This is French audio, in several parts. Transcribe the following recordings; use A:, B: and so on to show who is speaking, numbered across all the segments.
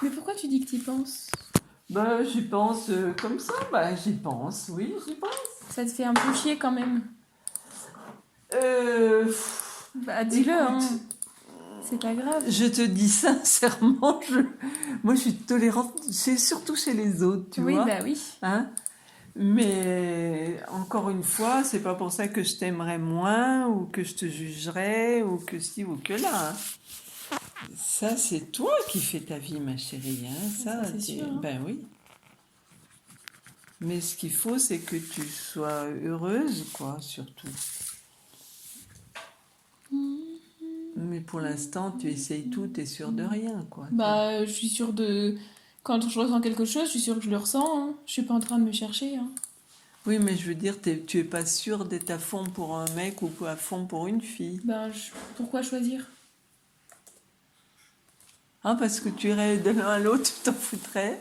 A: Mais pourquoi tu dis que t'y penses?
B: Bah, j'y pense comme ça. Bah, j'y pense, oui, j'y pense.
A: Ça te fait un peu chier quand même. Bah dis-le,
B: Écoute,
A: hein. C'est pas grave.
B: je te dis sincèrement, moi je suis tolérante, c'est surtout chez les autres, tu
A: Oui,
B: vois.
A: bah oui.
B: Hein? Mais encore une fois, c'est pas pour ça que je t'aimerais moins ou que je te jugerais ou que ci ou que là. Hein. Ça, c'est toi qui fais ta vie, ma chérie. Hein.
A: Ça, c'est sûr. Hein.
B: Ben oui. Mais ce qu'il faut, c'est que tu sois heureuse, quoi, surtout. Mais pour l'instant, tu essayes tout, t'es sûre de rien, quoi.
A: Bah, je suis sûre de... Quand je ressens quelque chose, je suis sûre que je le ressens. Hein. Je suis pas en train de me chercher. Hein.
B: Oui, mais je veux dire, tu es pas sûre d'être à fond pour un mec ou à fond pour une fille.
A: Bah, pourquoi choisir?
B: Ah, parce que tu irais de l'un à l'autre, tu t'en foutrais.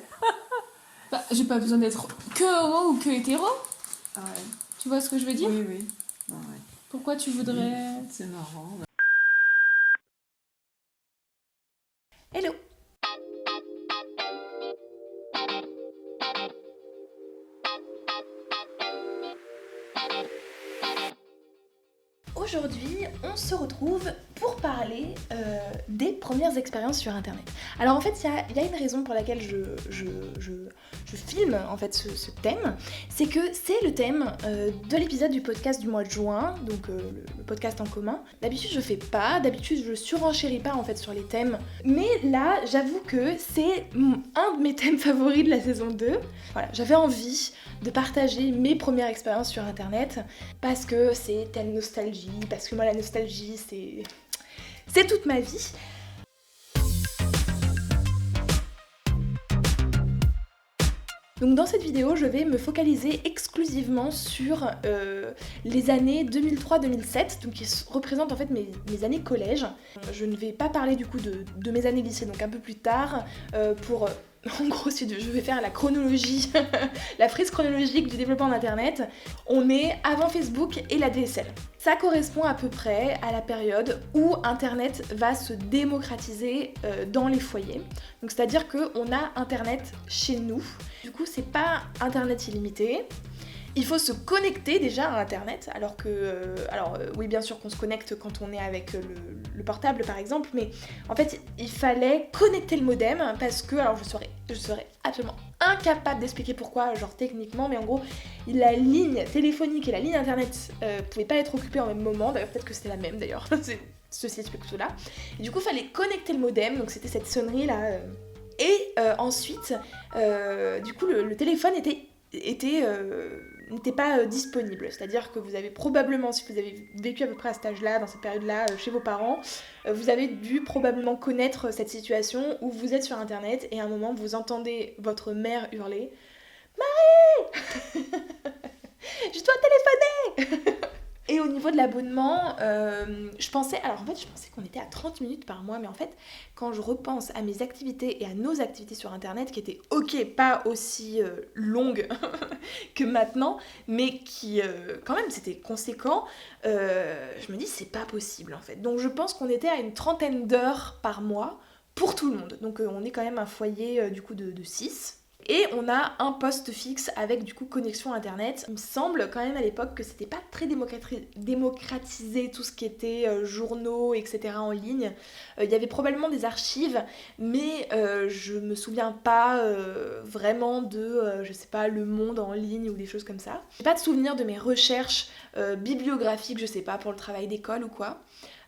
A: Bah, j'ai pas besoin d'être que homo ou que hétéro.
B: Ouais.
A: Tu vois ce que je veux dire?
B: Oui, oui. Ouais.
A: Pourquoi tu voudrais...
B: C'est marrant.
A: Hello! Aujourd'hui, on se retrouve pour parler des premières expériences sur Internet. Alors en fait, il y a une raison pour laquelle je filme en fait ce thème, c'est que c'est le thème de l'épisode du podcast du mois de juin, donc le podcast en commun. D'habitude, je fais pas, d'habitude, je surenchéris pas en fait sur les thèmes, mais là, j'avoue que c'est un de mes thèmes favoris de la saison 2. Voilà, j'avais envie de partager mes premières expériences sur Internet parce que c'est telle nostalgie, parce que moi la nostalgie c'est toute ma vie. Donc dans cette vidéo, je vais me focaliser exclusivement sur les années 2003-2007, donc qui représentent en fait mes années collège. Je ne vais pas parler du coup de mes années lycée, donc un peu plus tard, pour... En gros, je vais faire la chronologie, la frise chronologique du développement d'Internet. On est avant Facebook et la DSL. Ça correspond à peu près à la période où Internet va se démocratiser dans les foyers. Donc c'est-à-dire qu'on a Internet chez nous. Du coup, c'est pas Internet illimité. Il faut se connecter déjà à Internet, alors que... oui, bien sûr qu'on se connecte quand on est avec le portable, par exemple, mais en fait, il fallait connecter le modem, parce que... Alors, je serais absolument incapable d'expliquer pourquoi, genre techniquement, mais en gros, la ligne téléphonique et la ligne Internet pouvaient pas être occupées en même moment. D'ailleurs, peut-être que c'était la même, d'ailleurs. Ceci explique cela. Et du coup, il fallait connecter le modem, donc c'était cette sonnerie-là. Et ensuite, du coup, le téléphone n'était pas disponible. C'est-à-dire que vous avez probablement, si vous avez vécu à peu près à cet âge-là, dans cette période-là, chez vos parents, vous avez dû probablement connaître cette situation où vous êtes sur Internet et à un moment vous entendez votre mère hurler « Marie je dois téléphoner !» Et au niveau de l'abonnement, je pensais qu'on était à 30 minutes par mois, mais en fait, quand je repense à mes activités et à nos activités sur Internet, qui étaient pas aussi longues que maintenant, mais qui, quand même, c'était conséquent, je me dis, c'est pas possible, en fait. Donc je pense qu'on était à une 30aine d'heures par mois pour tout le monde. Donc on est quand même un foyer, du coup, de 6. Et on a un poste fixe avec du coup connexion internet. Il me semble quand même à l'époque que c'était pas très démocratisé tout ce qui était journaux, etc. en ligne. Il y avait probablement des archives, mais je me souviens pas vraiment de, je sais pas, Le Monde en ligne ou des choses comme ça. J'ai pas de souvenir de mes recherches bibliographiques, je sais pas, pour le travail d'école ou quoi.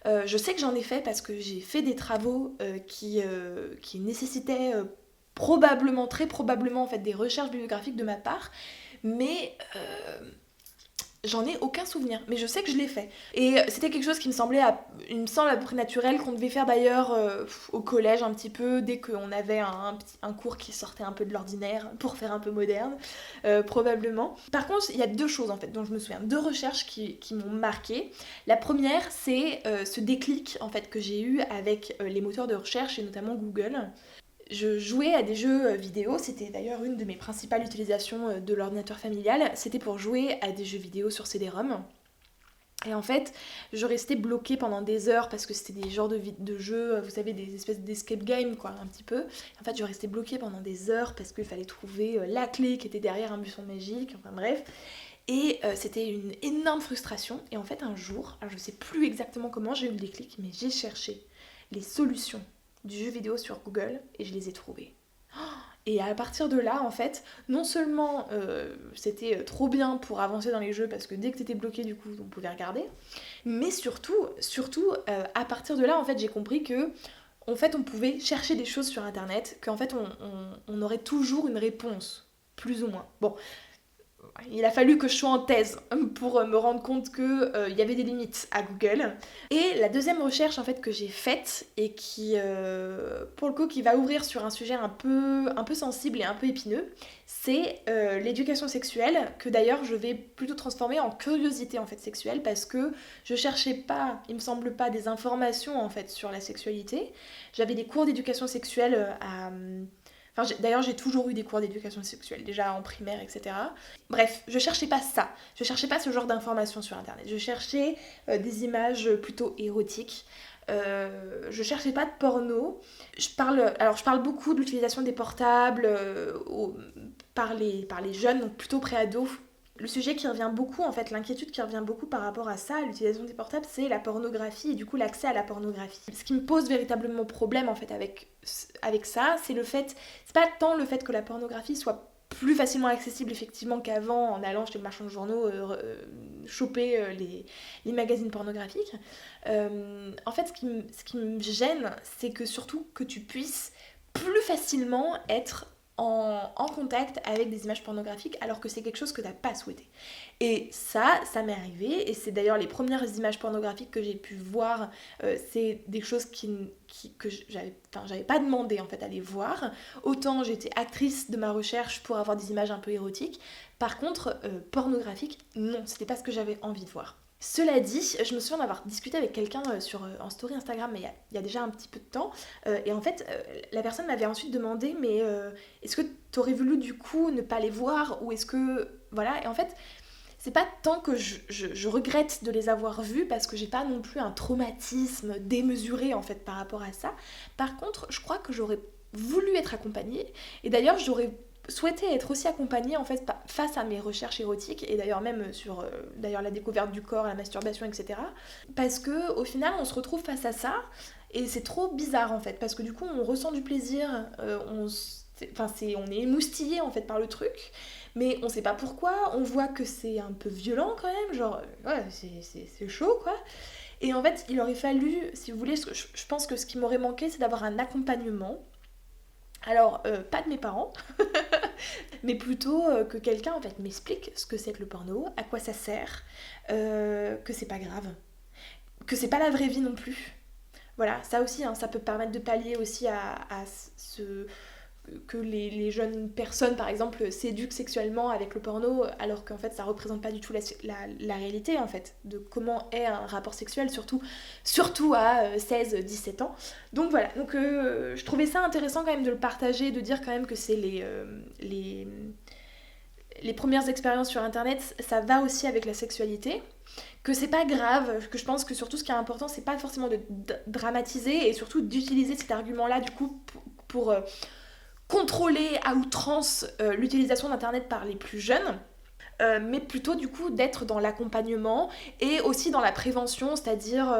A: Je sais que j'en ai fait parce que j'ai fait des travaux qui nécessitaient... très probablement en fait des recherches bibliographiques de ma part, mais j'en ai aucun souvenir, mais je sais que je l'ai fait. Et c'était quelque chose qui il me semble à peu près naturel, qu'on devait faire d'ailleurs au collège un petit peu, dès qu'on avait un cours qui sortait un peu de l'ordinaire, pour faire un peu moderne, probablement. Par contre, il y a deux choses en fait dont je me souviens, deux recherches qui m'ont marquée. La première, c'est ce déclic en fait que j'ai eu avec les moteurs de recherche et notamment Google. Je jouais à des jeux vidéo, c'était d'ailleurs une de mes principales utilisations de l'ordinateur familial, c'était pour jouer à des jeux vidéo sur CD-ROM. Et en fait, je restais bloquée pendant des heures parce que c'était des genres de jeux, vous savez, des espèces d'escape game, quoi, un petit peu. En fait, je restais bloquée pendant des heures parce qu'il fallait trouver la clé qui était derrière un buisson magique, enfin bref. Et c'était une énorme frustration. Et en fait, un jour, alors je sais plus exactement comment j'ai eu le déclic, mais j'ai cherché les solutions du jeu vidéo sur Google et je les ai trouvées. Et à partir de là, en fait, non seulement c'était trop bien pour avancer dans les jeux parce que dès que t'étais bloqué, du coup, on pouvait regarder, mais surtout, à partir de là, en fait, j'ai compris que en fait, on pouvait chercher des choses sur Internet, qu'en fait, on aurait toujours une réponse, plus ou moins. Bon, il a fallu que je sois en thèse pour me rendre compte qu'il y avait des limites à Google. Et la deuxième recherche en fait que j'ai faite et qui, pour le coup, qui va ouvrir sur un sujet un peu sensible et un peu épineux, c'est l'éducation sexuelle, que d'ailleurs je vais plutôt transformer en curiosité en fait sexuelle parce que je cherchais pas, il me semble pas, des informations en fait sur la sexualité. J'avais des cours d'éducation sexuelle à Enfin, d'ailleurs, j'ai toujours eu des cours d'éducation sexuelle, déjà en primaire, etc. Bref, je cherchais pas ça. Je cherchais pas ce genre d'informations sur Internet. Je cherchais des images plutôt érotiques. Je cherchais pas de porno. Je parle beaucoup de l'utilisation des portables par les jeunes, donc plutôt pré-ados. Le sujet qui revient beaucoup, en fait, l'inquiétude qui revient beaucoup par rapport à ça, l'utilisation des portables, c'est la pornographie et du coup l'accès à la pornographie. Ce qui me pose véritablement problème en fait avec ça, c'est pas tant le fait que la pornographie soit plus facilement accessible effectivement qu'avant en allant chez le marchand de journaux choper les magazines pornographiques. En fait, ce qui me gêne, c'est que surtout que tu puisses plus facilement être en contact avec des images pornographiques alors que c'est quelque chose que t'as pas souhaité. Et ça m'est arrivé et c'est d'ailleurs les premières images pornographiques que j'ai pu voir, c'est des choses que j'avais pas demandé en fait à les voir. Autant j'étais actrice de ma recherche pour avoir des images un peu érotiques, par contre pornographique, non, c'était pas ce que j'avais envie de voir. Cela dit, je me souviens d'avoir discuté avec quelqu'un en story Instagram, mais il y a déjà un petit peu de temps, et en fait, la personne m'avait ensuite demandé, mais est-ce que t'aurais voulu du coup ne pas les voir, ou est-ce que... Voilà, et en fait, c'est pas tant que je regrette de les avoir vus, parce que j'ai pas non plus un traumatisme démesuré en fait par rapport à ça. Par contre, je crois que j'aurais voulu être accompagnée, et d'ailleurs j'aurais souhaité être aussi accompagnée en fait face à mes recherches érotiques et d'ailleurs même sur d'ailleurs la découverte du corps, la masturbation, etc. Parce que au final on se retrouve face à ça et c'est trop bizarre en fait parce que du coup on ressent du plaisir, on est émoustillé en fait par le truc, mais on sait pas pourquoi, on voit que c'est un peu violent quand même, genre ouais c'est chaud quoi. Et en fait il aurait fallu, si vous voulez, je pense que ce qui m'aurait manqué c'est d'avoir un accompagnement. Alors, pas de mes parents, mais plutôt que quelqu'un en fait m'explique ce que c'est que le porno, à quoi ça sert, que c'est pas grave, que c'est pas la vraie vie non plus. Voilà, ça aussi, hein, ça peut permettre de pallier aussi à que les jeunes personnes, par exemple, s'éduquent sexuellement avec le porno, alors qu'en fait, ça représente pas du tout la réalité, en fait, de comment est un rapport sexuel, surtout à 16-17 ans. Donc voilà, donc je trouvais ça intéressant quand même de le partager, de dire quand même que c'est les premières expériences sur Internet, ça va aussi avec la sexualité, que c'est pas grave, que je pense que surtout ce qui est important, c'est pas forcément de dramatiser et surtout d'utiliser cet argument-là, du coup, pour contrôler à outrance l'utilisation d'Internet par les plus jeunes, mais plutôt du coup d'être dans l'accompagnement et aussi dans la prévention, c'est-à-dire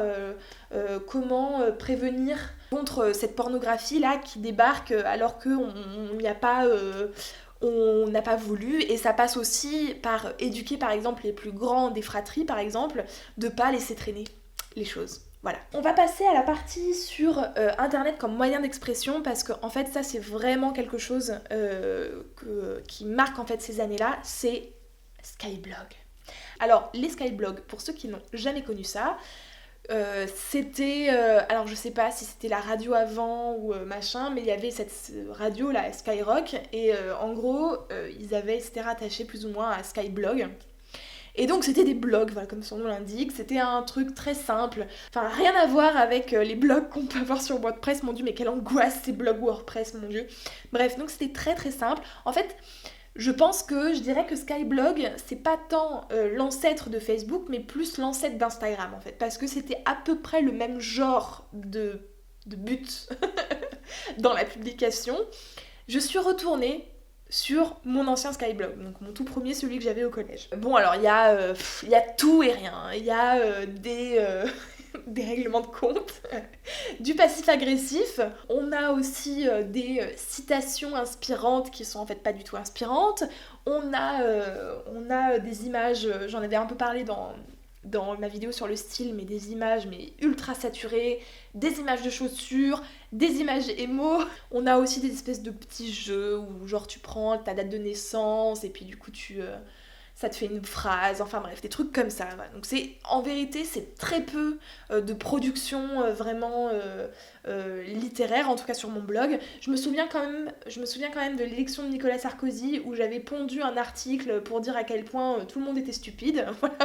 A: comment prévenir contre cette pornographie là qui débarque alors qu'on n'y a pas... on n'a pas voulu, et ça passe aussi par éduquer par exemple les plus grands des fratries par exemple, de pas laisser traîner les choses. Voilà. On va passer à la partie sur Internet comme moyen d'expression parce que en fait ça c'est vraiment quelque chose qui marque en fait ces années-là, c'est Skyblog. Alors les Skyblogs, pour ceux qui n'ont jamais connu ça, c'était, alors je sais pas si c'était la radio avant ou machin, mais il y avait cette radio là, Skyrock, et en gros c'était rattaché plus ou moins à Skyblog. Et donc c'était des blogs, voilà, comme son nom l'indique, c'était un truc très simple, enfin rien à voir avec les blogs qu'on peut avoir sur WordPress, mon dieu, mais quelle angoisse ces blogs WordPress, mon dieu. Bref, donc c'était très très simple. En fait, Je pense que je dirais que Skyblog, c'est pas tant l'ancêtre de Facebook, mais plus l'ancêtre d'Instagram en fait. Parce que c'était à peu près le même genre de but dans la publication. Je suis retournée sur mon ancien Skyblog, donc mon tout premier, celui que j'avais au collège. Bon alors il y a tout et rien, il y a des règlements de compte, du passif-agressif, on a aussi des citations inspirantes qui sont en fait pas du tout inspirantes, on a des images, j'en avais un peu parlé dans ma vidéo sur le style, mais des images mais ultra saturées, des images de chaussures, des images émo. On a aussi des espèces de petits jeux où genre tu prends ta date de naissance et puis du coup ça te fait une phrase, enfin bref, des trucs comme ça. Voilà. Donc en vérité, c'est très peu de production vraiment littéraire, en tout cas sur mon blog. Je me souviens quand même de l'élection de Nicolas Sarkozy où j'avais pondu un article pour dire à quel point tout le monde était stupide. Voilà.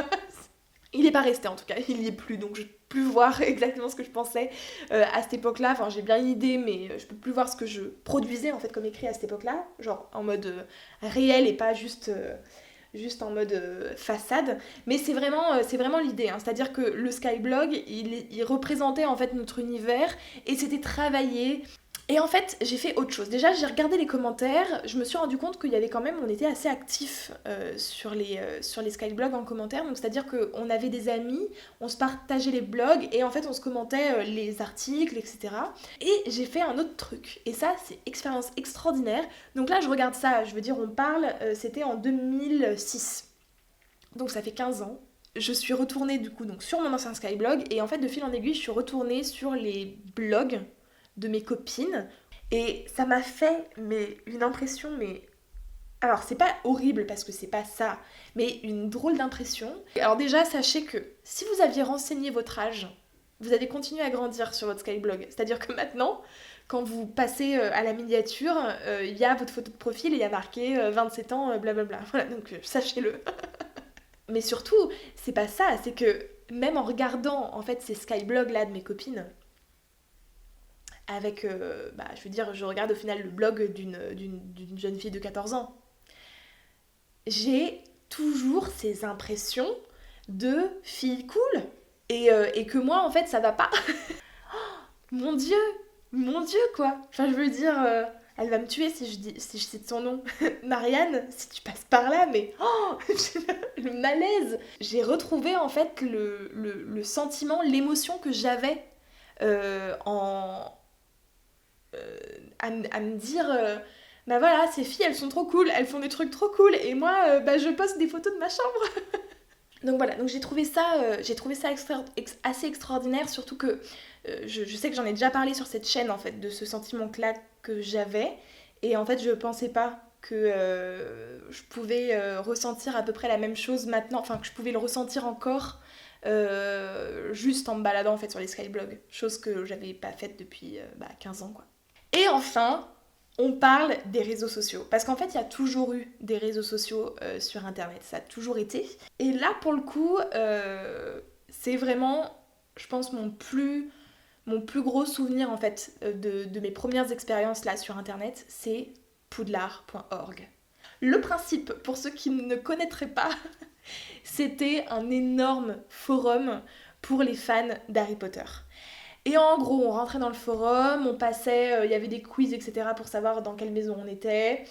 A: Il n'est pas resté en tout cas, il n'y est plus, donc je ne peux plus voir exactement ce que je pensais à cette époque-là. Enfin, j'ai bien une idée, mais je ne peux plus voir ce que je produisais en fait comme écrit à cette époque-là, genre en mode réel et pas juste en mode façade. Mais c'est vraiment l'idée, hein. C'est-à-dire que le Skyblog, il représentait en fait notre univers et c'était travaillé. Et en fait, j'ai fait autre chose. Déjà, j'ai regardé les commentaires, je me suis rendu compte qu'il y avait quand même, on était assez actifs sur les Skyblogs en commentaire. Donc, c'est-à-dire qu'on avait des amis, on se partageait les blogs et en fait, on se commentait les articles, etc. Et j'ai fait un autre truc. Et ça, c'est expérience extraordinaire. Donc là, je regarde ça, je veux dire, on parle, c'était en 2006. Donc, ça fait 15 ans. Je suis retournée du coup donc, sur mon ancien Skyblog et en fait, de fil en aiguille, je suis retournée sur les blogs de mes copines et ça m'a fait une impression alors c'est pas horrible parce que c'est pas ça mais une drôle d'impression. Alors déjà sachez que si vous aviez renseigné votre âge vous allez continuer à grandir sur votre Skyblog, c'est à dire que maintenant quand vous passez à la miniature il y a votre photo de profil et il y a marqué 27 ans blablabla, voilà donc sachez-le. Mais surtout c'est pas ça, c'est que même en regardant en fait ces Skyblogs là de mes copines avec, je veux dire, je regarde au final le blog d'une jeune fille de 14 ans. J'ai toujours ces impressions de fille cool et que moi, en fait, ça va pas. Mon Dieu quoi. Enfin, je veux dire, elle va me tuer si je cite son nom. Marianne, si tu passes par là, mais le malaise. J'ai retrouvé en fait le sentiment, l'émotion que j'avais à me dire bah voilà, ces filles elles sont trop cool, elles font des trucs trop cool et moi je poste des photos de ma chambre. Donc voilà, donc j'ai trouvé ça assez extraordinaire, surtout que je sais que j'en ai déjà parlé sur cette chaîne en fait de ce sentiment-là que j'avais et en fait je pensais pas que je pouvais ressentir à peu près la même chose maintenant, enfin que je pouvais le ressentir encore juste en me baladant en fait sur les Skyblogs, chose que j'avais pas faite depuis 15 ans quoi. Et enfin, on parle des réseaux sociaux. Parce qu'en fait, il y a toujours eu des réseaux sociaux sur Internet. Ça a toujours été. Et là, pour le coup, c'est vraiment, je pense, mon plus gros souvenir, en fait, de mes premières expériences là sur Internet, c'est poudlard.org. Le principe, pour ceux qui ne connaîtraient pas, c'était un énorme forum pour les fans d'Harry Potter. Et en gros, on rentrait dans le forum, on passait, il y avait des quiz, etc. pour savoir dans quelle maison on était.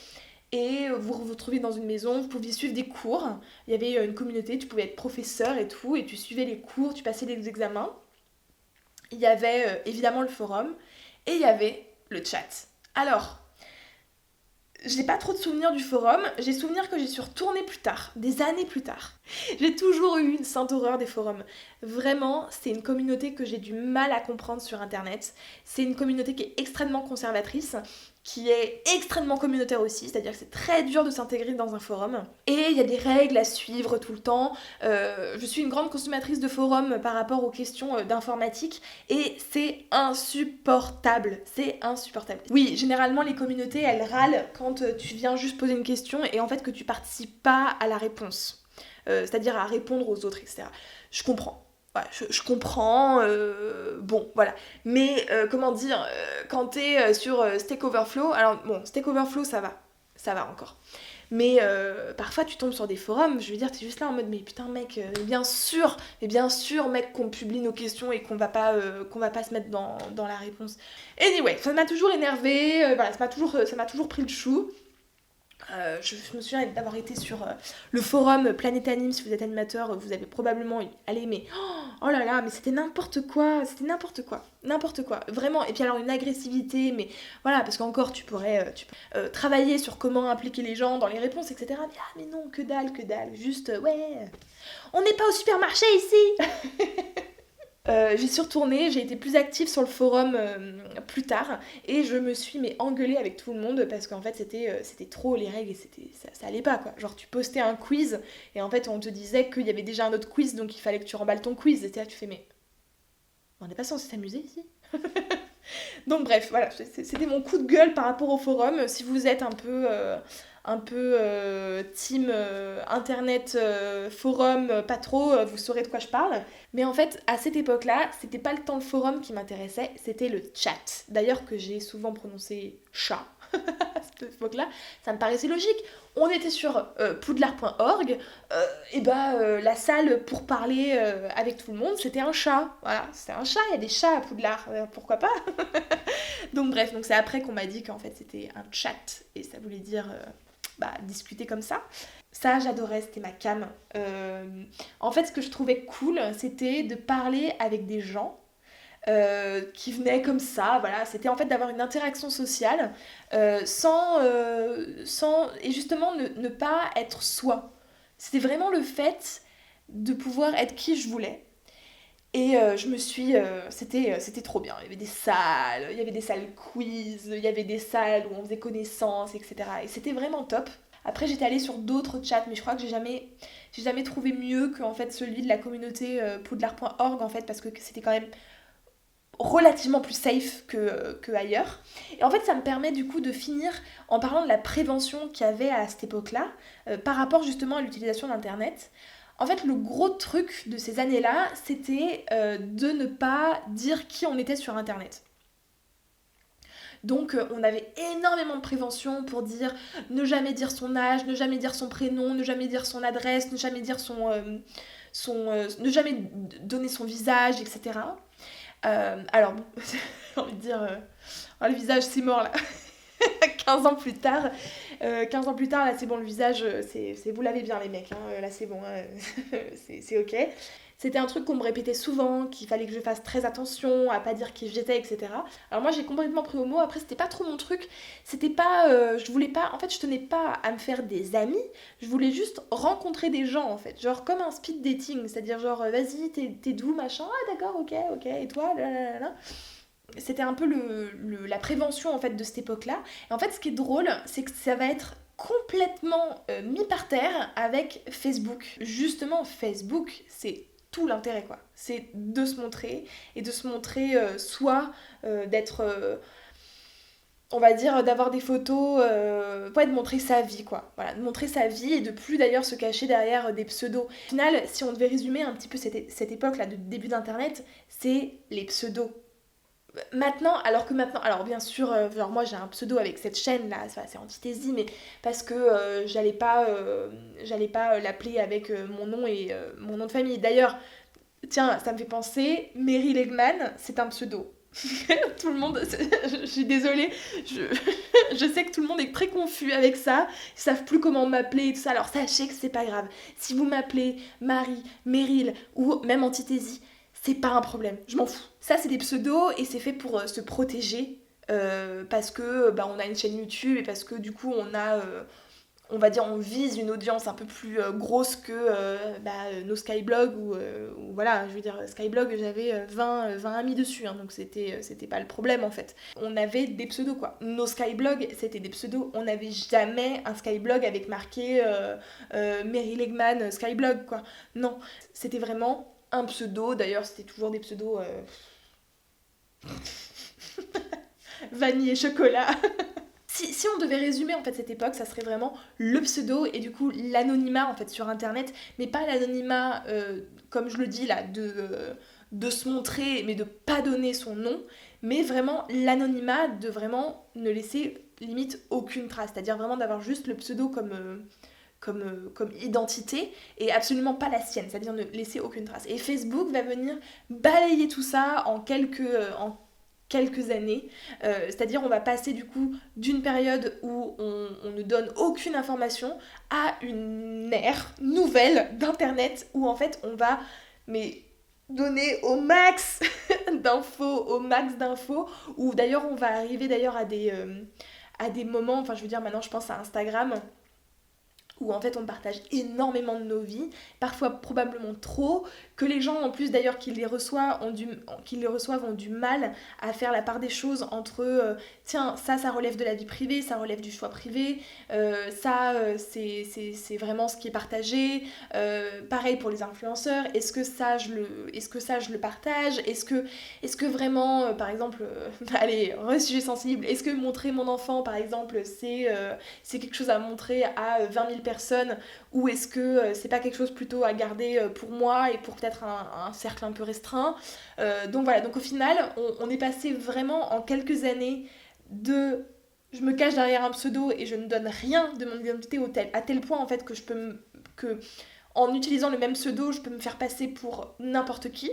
A: Et vous vous retrouviez dans une maison, vous pouviez suivre des cours. Il y avait une communauté, tu pouvais être professeur et tout, et tu suivais les cours, tu passais les examens. Il y avait évidemment le forum, et il y avait le chat. Alors, j'ai pas trop de souvenirs du forum, j'ai souvenir que j'y suis retournée plus tard, des années plus tard. J'ai toujours eu une sainte horreur des forums. Vraiment, c'est une communauté que j'ai du mal à comprendre sur Internet. C'est une communauté qui est extrêmement conservatrice, qui est extrêmement communautaire aussi, c'est-à-dire que c'est très dur de s'intégrer dans un forum. Et il y a des règles à suivre tout le temps. Je suis une grande consommatrice de forums par rapport aux questions d'informatique et c'est insupportable. C'est insupportable. Oui, généralement les communautés, elles râlent quand tu viens juste poser une question et en fait que tu participes pas à la réponse. C'est-à-dire à répondre aux autres, etc. Je comprends. Ouais, je comprends, bon, voilà. Mais, comment dire, quand t'es sur Stack Overflow, alors bon, Stack Overflow, ça va encore. Mais parfois tu tombes sur des forums, je veux dire, t'es juste là en mode mais putain mec, bien sûr mec qu'on publie nos questions et qu'on va pas se mettre dans la réponse. Anyway, ça m'a toujours énervée, voilà, ça m'a toujours pris le chou. Je me souviens d'avoir été sur le forum Planète Anime. Si vous êtes animateur, vous avez probablement allé, mais oh là là, mais c'était n'importe quoi, vraiment. Et puis alors une agressivité, mais voilà, parce qu'encore tu pourrais travailler sur comment impliquer les gens dans les réponses, etc. Mais, mais non, que dalle, juste ouais, on n'est pas au supermarché ici. J'y suis retournée, j'ai été plus active sur le forum plus tard et je me suis engueulée avec tout le monde parce qu'en fait c'était trop les règles et ça allait pas quoi. Genre tu postais un quiz et en fait on te disait qu'il y avait déjà un autre quiz donc il fallait que tu remballes ton quiz et là tu fais mais on n'est pas censé s'amuser ici. Donc bref, voilà, c'était mon coup de gueule par rapport au forum. Si vous êtes un peu team internet forum, pas trop, vous saurez de quoi je parle. Mais en fait, à cette époque-là, c'était pas le temps de forum qui m'intéressait, c'était le chat. D'ailleurs que j'ai souvent prononcé chat à cette époque-là, ça me paraissait logique. On était sur poudlard.org, la salle pour parler avec tout le monde, c'était un chat. Voilà, c'était un chat, il y a des chats à Poudlard, pourquoi pas. Donc bref, c'est après qu'on m'a dit qu'en fait c'était un chat et ça voulait dire discuter comme ça. Ça, j'adorais, c'était ma cam. En fait, ce que je trouvais cool, c'était de parler avec des gens qui venaient comme ça, voilà. C'était en fait d'avoir une interaction sociale sans et justement ne pas être soi. C'était vraiment le fait de pouvoir être qui je voulais. Et je me suis... c'était trop bien. Il y avait des salles quiz, il y avait des salles où on faisait connaissance, etc. Et c'était vraiment top. Après, j'étais allée sur d'autres chats, mais je crois que j'ai jamais trouvé mieux que en fait, celui de la communauté poudlard.org, en fait, parce que c'était quand même relativement plus safe que ailleurs. Et en fait, ça me permet du coup de finir en parlant de la prévention qu'il y avait à cette époque-là, par rapport justement à l'utilisation d'Internet. En fait, le gros truc de ces années-là, c'était de ne pas dire qui on était sur Internet. Donc on avait énormément de prévention pour dire ne jamais dire son âge, ne jamais dire son prénom, ne jamais dire son adresse, ne jamais dire ne jamais donner son visage, etc. Alors, j'ai envie de dire, le visage c'est mort là. 15 ans plus tard, là c'est bon, le visage, vous l'avez bien les mecs, hein, là c'est bon, hein, c'est ok. C'était un truc qu'on me répétait souvent, qu'il fallait que je fasse très attention à pas dire qui j'étais, etc. Alors moi j'ai complètement pris au mot, après c'était pas trop mon truc, c'était pas, je voulais pas, en fait je tenais pas à me faire des amis, je voulais juste rencontrer des gens en fait, genre comme un speed dating, c'est-à-dire genre vas-y t'es d'où machin, ah d'accord ok, et toi, là. C'était un peu la prévention en fait de cette époque-là. Et en fait, ce qui est drôle, c'est que ça va être complètement mis par terre avec Facebook. Justement, Facebook, c'est tout l'intérêt quoi. C'est de se montrer et de se montrer d'être on va dire d'avoir des photos, de montrer sa vie quoi. Voilà, de montrer sa vie et de plus d'ailleurs se cacher derrière des pseudos. Au final, si on devait résumer un petit peu cette époque là de début d'internet, c'est les pseudos. Maintenant, alors bien sûr, genre moi j'ai un pseudo avec cette chaîne là, c'est Antithésie, mais parce que j'allais pas l'appeler avec mon nom et mon nom de famille. D'ailleurs, tiens, ça me fait penser, Mary Legman, c'est un pseudo. Tout le monde, je suis désolée, je sais que tout le monde est très confus avec ça, ils savent plus comment m'appeler et tout ça, alors sachez que c'est pas grave. Si vous m'appelez Marie, Meryl ou même Antithésie, c'est pas un problème, je m'en fous. Ça, c'est des pseudos et c'est fait pour se protéger parce que on a une chaîne YouTube et parce que du coup, on va dire, on vise une audience un peu plus grosse que nos Skyblog ou voilà, je veux dire, Skyblog, j'avais 20 amis dessus, hein, donc c'était pas le problème en fait. On avait des pseudos quoi. Nos Skyblog, c'était des pseudos. On n'avait jamais un Skyblog avec marqué Mary Legman Skyblog quoi. Non, c'était vraiment un pseudo, d'ailleurs c'était toujours des pseudos vanille et chocolat. Si on devait résumer en fait cette époque, ça serait vraiment le pseudo et du coup l'anonymat en fait sur internet, mais pas l'anonymat comme je le dis là de se montrer mais de pas donner son nom, mais vraiment l'anonymat de vraiment ne laisser limite aucune trace, c'est-à-dire vraiment d'avoir juste le pseudo comme identité et absolument pas la sienne, c'est-à-dire ne laisser aucune trace. Et Facebook va venir balayer tout ça en quelques années, c'est-à-dire on va passer du coup d'une période où on ne donne aucune information à une ère nouvelle d'internet où en fait on va donner au max d'infos, où d'ailleurs on va arriver d'ailleurs à des moments, enfin je veux dire maintenant je pense à Instagram, où en fait on partage énormément de nos vies, parfois probablement trop, que les gens en plus d'ailleurs qui les reçoivent ont du mal à faire la part des choses entre tiens ça relève de la vie privée, ça relève du choix privé, c'est vraiment ce qui est partagé, pareil pour les influenceurs, est-ce que ça je le partage, est-ce que vraiment par exemple allez, sujet sensible, est-ce que montrer mon enfant par exemple c'est quelque chose à montrer à 20 000 personnes, ou est-ce que c'est pas quelque chose plutôt à garder pour moi et pour peut-être un cercle un peu restreint. Donc voilà, donc au final on est passé vraiment en quelques années de je me cache derrière un pseudo et je ne donne rien de mon identité à tel point en fait que en utilisant le même pseudo je peux me faire passer pour n'importe qui,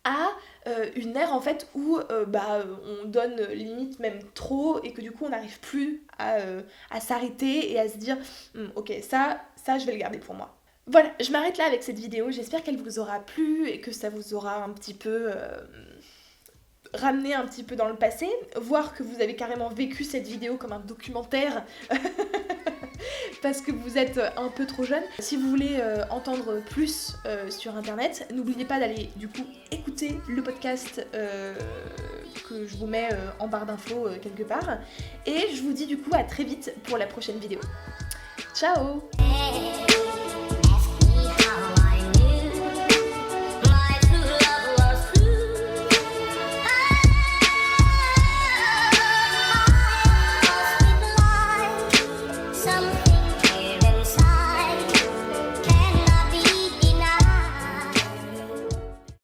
A: à une ère en fait où on donne limite même trop et que du coup on n'arrive plus à s'arrêter et à se dire ok ça je vais le garder pour moi. Voilà, je m'arrête là avec cette vidéo, j'espère qu'elle vous aura plu et que ça vous aura un petit peu ramené un petit peu dans le passé, voir que vous avez carrément vécu cette vidéo comme un documentaire parce que vous êtes un peu trop jeune. Si vous voulez entendre plus sur internet, n'oubliez pas d'aller du coup écouter le podcast que je vous mets en barre d'infos quelque part. Et je vous dis du coup à très vite pour la prochaine vidéo. Ciao!